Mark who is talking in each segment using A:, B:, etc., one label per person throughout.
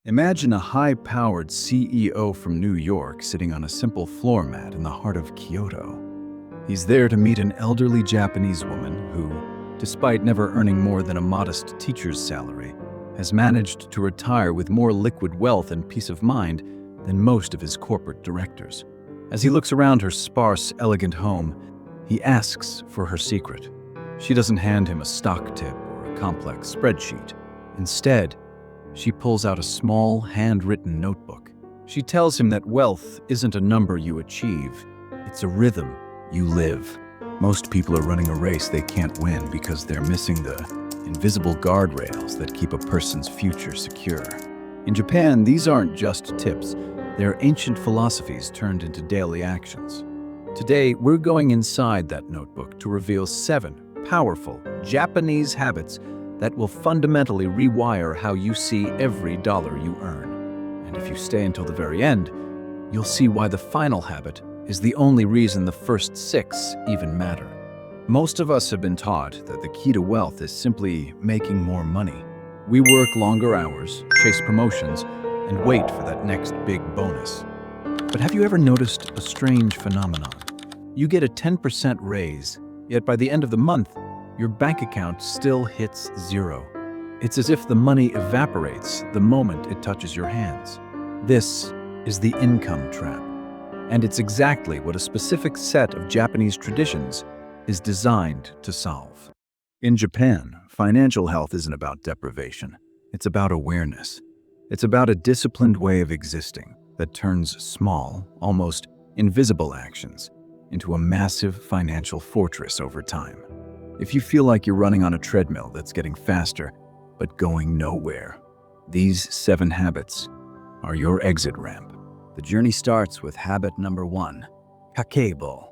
A: Imagine a high-powered CEO from New York sitting on a simple floor mat in the heart of Kyoto. He's there to meet an elderly Japanese woman who, despite never earning more than a modest teacher's salary, has managed to retire with more liquid wealth and peace of mind than most of his corporate directors. As he looks around her sparse, elegant home, he asks for her secret. She doesn't hand him a stock tip or a complex spreadsheet. Instead, she pulls out a small, handwritten notebook. She tells him that wealth isn't a number you achieve, it's a rhythm you live. Most people are running a race they can't win because they're missing the invisible guardrails that keep a person's future secure. In Japan, these aren't just tips, they're ancient philosophies turned into daily actions. Today, we're going inside that notebook to reveal 7 powerful Japanese habits that will fundamentally rewire how you see every dollar you earn. And if you stay until the very end, you'll see why the final habit is the only reason the first 6 even matter. Most of us have been taught that the key to wealth is simply making more money. We work longer hours, chase promotions, and wait for that next big bonus. But have you ever noticed a strange phenomenon? You get a 10% raise, yet by the end of the month, your bank account still hits 0. It's as if the money evaporates the moment it touches your hands. This is the income trap. And it's exactly what a specific set of Japanese traditions is designed to solve. In Japan, financial health isn't about deprivation. It's about awareness. It's about a disciplined way of existing that turns small, almost invisible actions into a massive financial fortress over time. If you feel like you're running on a treadmill that's getting faster, but going nowhere, these 7 habits are your exit ramp. The journey starts with habit number 1, Kakeibo,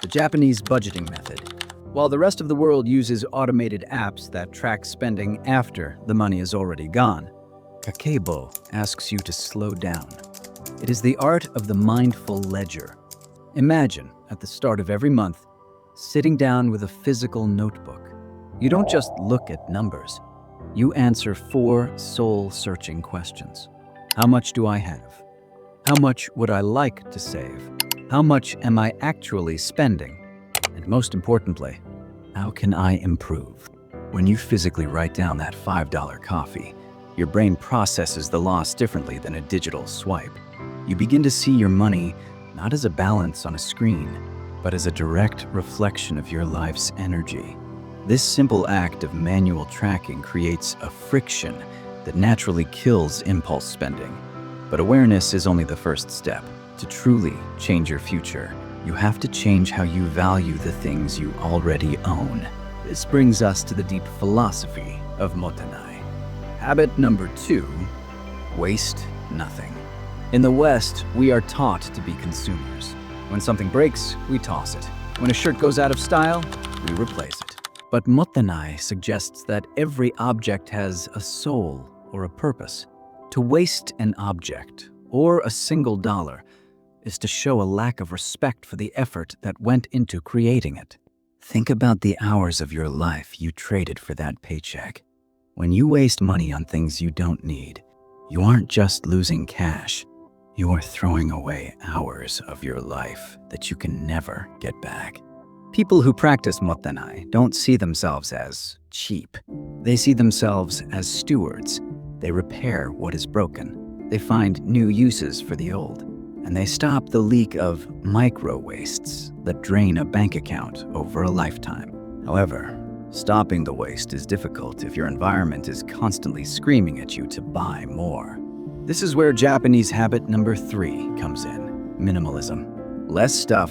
A: the Japanese budgeting method. While the rest of the world uses automated apps that track spending after the money is already gone, Kakeibo asks you to slow down. It is the art of the mindful ledger. Imagine, at the start of every month, sitting down with a physical notebook. You don't just look at numbers. You answer 4 soul-searching questions. How much do I have? How much would I like to save? How much am I actually spending? And most importantly, how can I improve? When you physically write down that $5 coffee, your brain processes the loss differently than a digital swipe. You begin to see your money not as a balance on a screen, but as a direct reflection of your life's energy. This simple act of manual tracking creates a friction that naturally kills impulse spending. But awareness is only the first step. To truly change your future, you have to change how you value the things you already own. This brings us to the deep philosophy of Mottainai. Habit number 2, waste nothing. In the West, we are taught to be consumers. When something breaks, we toss it. When a shirt goes out of style, we replace it. But Mottainai suggests that every object has a soul or a purpose. To waste an object, or a single dollar, is to show a lack of respect for the effort that went into creating it. Think about the hours of your life you traded for that paycheck. When you waste money on things you don't need, you aren't just losing cash. You are throwing away hours of your life that you can never get back. People who practice Mottainai don't see themselves as cheap. They see themselves as stewards. They repair what is broken. They find new uses for the old. And they stop the leak of micro-wastes that drain a bank account over a lifetime. However, stopping the waste is difficult if your environment is constantly screaming at you to buy more. This is where Japanese habit number 3 comes in, minimalism. Less stuff,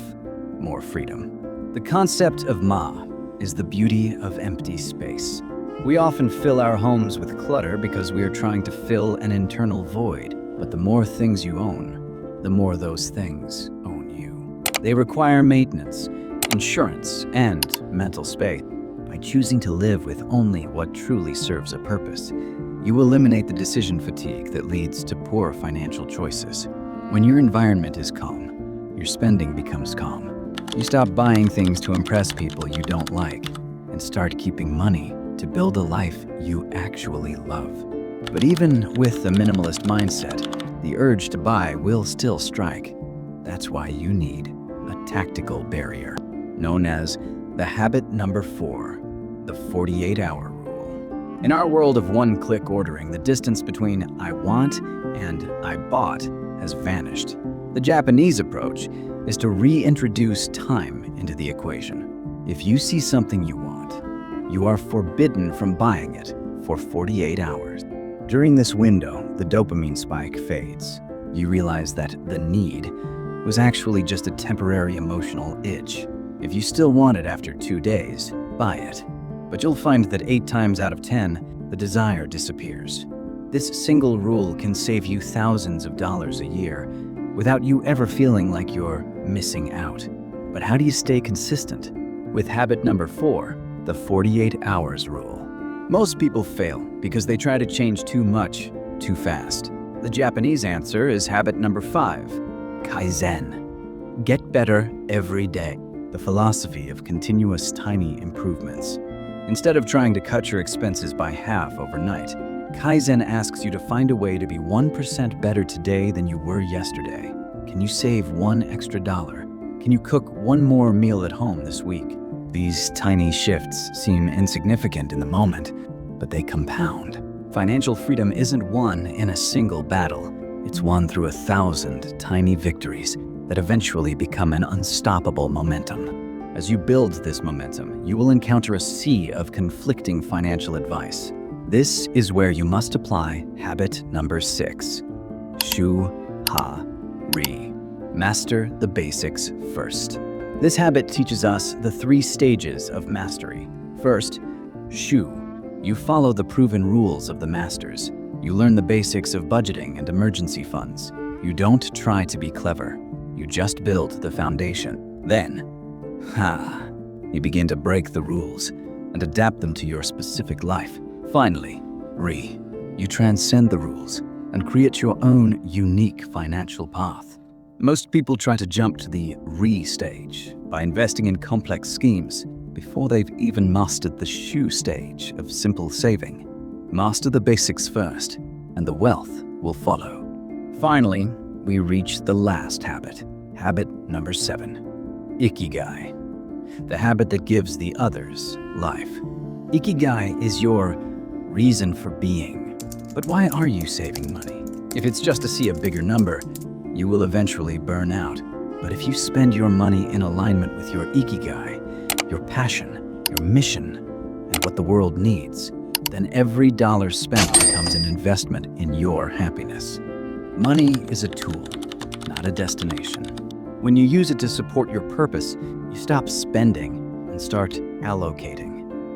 A: more freedom. The concept of ma is the beauty of empty space. We often fill our homes with clutter because we are trying to fill an internal void. But the more things you own, the more those things own you. They require maintenance, insurance, and mental space. By choosing to live with only what truly serves a purpose, you eliminate the decision fatigue that leads to poor financial choices. When your environment is calm, your spending becomes calm. You stop buying things to impress people you don't like and start keeping money to build a life you actually love. But even with the minimalist mindset, the urge to buy will still strike. That's why you need a tactical barrier, known as the habit number 4, the 48-hour rule. In our world of one-click ordering, the distance between I want and I bought has vanished. The Japanese approach is to reintroduce time into the equation. If you see something you want, you are forbidden from buying it for 48 hours. During this window, the dopamine spike fades. You realize that the need was actually just a temporary emotional itch. If you still want it after 2 days, buy it. But you'll find that 8 times out of 10, the desire disappears. This single rule can save you thousands of dollars a year without you ever feeling like you're missing out. But how do you stay consistent? With habit number 4, the 48 hours rule. Most people fail because they try to change too much, too fast. The Japanese answer is habit number 5, Kaizen. Get better every day. The philosophy of continuous tiny improvements. Instead of trying to cut your expenses by half overnight, Kaizen asks you to find a way to be 1% better today than you were yesterday. Can you save $1 extra? Can you cook 1 more meal at home this week? These tiny shifts seem insignificant in the moment, but they compound. Financial freedom isn't won in a single battle. It's won through 1,000 tiny victories that eventually become an unstoppable momentum. As you build this momentum, you will encounter a sea of conflicting financial advice. This is where you must apply habit number 6, Shu-Ha-Ri. Master the basics first. This habit teaches us the 3 stages of mastery. First, Shu. You follow the proven rules of the masters. You learn the basics of budgeting and emergency funds. You don't try to be clever. You just build the foundation. Then, you begin to break the rules and adapt them to your specific life. Finally, Ri. You transcend the rules and create your own unique financial path. Most people try to jump to the Ri stage by investing in complex schemes before they've even mastered the Shu stage of simple saving. Master the basics first, and the wealth will follow. Finally, we reach the last habit, habit number 7, Ikigai, the habit that gives the others life. Ikigai is your reason for being. But why are you saving money? If it's just to see a bigger number, you will eventually burn out. But if you spend your money in alignment with your Ikigai, your passion, your mission, and what the world needs, then every dollar spent becomes an investment in your happiness. Money is a tool, not a destination. When you use it to support your purpose, you stop spending and start allocating.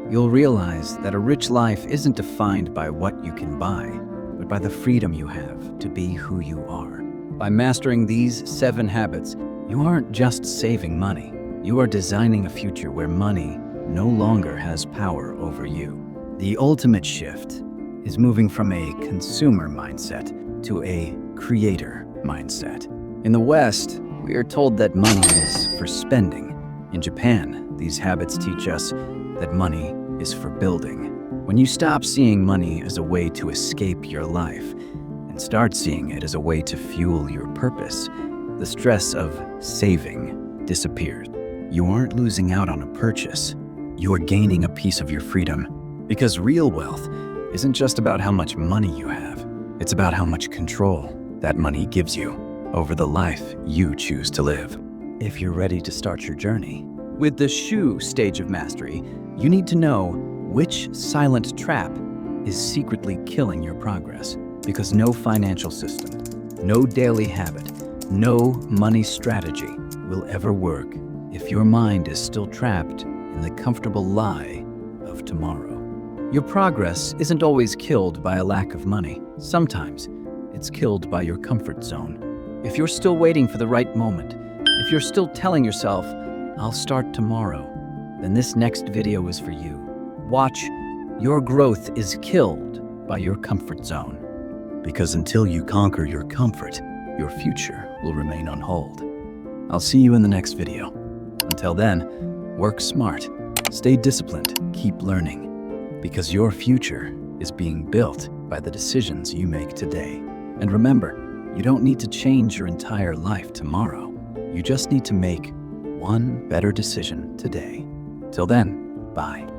A: You'll realize that a rich life isn't defined by what you can buy, but by the freedom you have to be who you are. By mastering these 7 habits, you aren't just saving money. You are designing a future where money no longer has power over you. The ultimate shift is moving from a consumer mindset to a creator mindset. In the West, we are told that money is for spending. In Japan, these habits teach us that money is for building. When you stop seeing money as a way to escape your life and start seeing it as a way to fuel your purpose, the stress of saving disappears. You aren't losing out on a purchase. You are gaining a piece of your freedom. Because real wealth isn't just about how much money you have. It's about how much control that money gives you over the life you choose to live. If you're ready to start your journey, with the Shu stage of mastery, you need to know which silent trap is secretly killing your progress. Because no financial system, no daily habit, no money strategy will ever work if your mind is still trapped in the comfortable lie of tomorrow. Your progress isn't always killed by a lack of money. Sometimes it's killed by your comfort zone. If you're still waiting for the right moment, if you're still telling yourself, I'll start tomorrow, then this next video is for you. Watch, your growth is killed by your comfort zone. Because until you conquer your comfort, your future will remain on hold. I'll see you in the next video. Until then, work smart, stay disciplined, keep learning, because your future is being built by the decisions you make today. And remember, you don't need to change your entire life tomorrow. You just need to make one better decision today. Till then, bye.